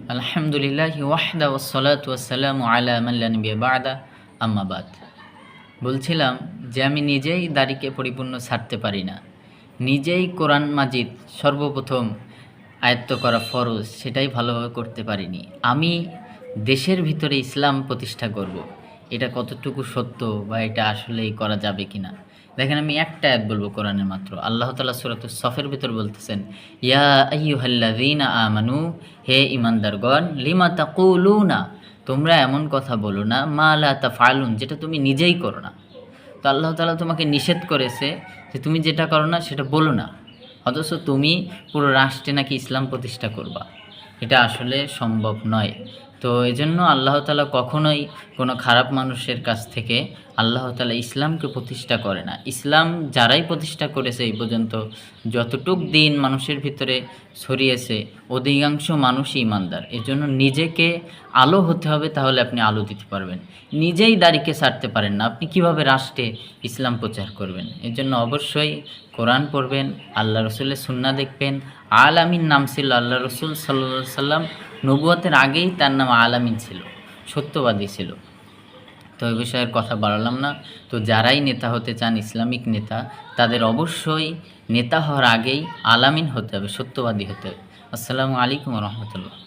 আলহামদুলিল্লাহি ওয়াহদা ওয়াসসালাতু ওয়াসসালামু আলা মান লা নাবিয়্যা বা'দা আম্মা বাদ। বলছিলাম যে আমি নিজেই দাড়িকে পরিপূর্ণ ছাড়তে পারি না। নিজেই কোরআন মাজিদ সর্বপ্রথম আয়ত্ত করা ফরজ সেটাই ভালোভাবে করতে পারিনি। আমি দেশের ভিতরে ইসলাম প্রতিষ্ঠা করব, এটা কতটুকু সত্য বা এটা আসলেই করা যাবে কিনা। দেখেন, আমি একটা আয়াত বলবো কোরআনের মাত্র। আল্লাহ তাআলা সূরাতুস সফের ভিতর বলতেছেন, ইয়া আইয়ুহাল্লাযীনা আমানু, হে ঈমানদারগণ, লিমা তাকুলুনা, তোমরা এমন কথা বলো না, মা লা তাফআলুন, যেটা তুমি নিজেই করো না। তো আল্লাহ তাআলা তোমাকে নিষেধ করেছে যে তুমি যেটা করো না সেটা বলো না, অথচ তুমি পুরো রাষ্ট্রে নাকি ইসলাম প্রতিষ্ঠা করবা। এটা আসলে সম্ভব নয়। তো এজন্য আল্লাহ তাআলা কখনোই কোনো খারাপ মানুষের কাছ থেকে আল্লাহ তাআলা ইসলামকে প্রতিষ্ঠা করে না। ইসলাম যারাই প্রতিষ্ঠা করেছে এই পর্যন্ত, যতটুক দিন মানুষের ভিতরে ছড়িয়েছে, অধিকাংশ মানুষই ইমানদার। এজন্য নিজেকে আলো হতে হবে, তাহলে আপনি আলো দিতে পারবেন। নিজেই দাড়িকে ছাড়তে পারেন না, আপনি কিভাবে রাষ্ট্রে ইসলাম প্রচার করবেন? এর জন্য অবশ্যই কোরআন পড়বেন, আল্লাহ রসুলের সুন্নাহ দেখবেন। আল-আমিন নাম ছিল আল্লাহ রসুল সাল্লাল্লাহু আলাইহি সাল্লাম। নবুয়তের আগেই তার নাম আল-আমিন ছিল, সত্যবাদী ছিল। তো এই বিষয়ের কথা বাড়ালাম না। তো যারাই নেতা হতে চান, ইসলামিক নেতা, তাদের অবশ্যই নেতা হওয়ার আগেই আল-আমিন হতে হবে, সত্যবাদী হতে হবে। আসসালামু আলাইকুম ওয়া রাহমাতুল্লাহ।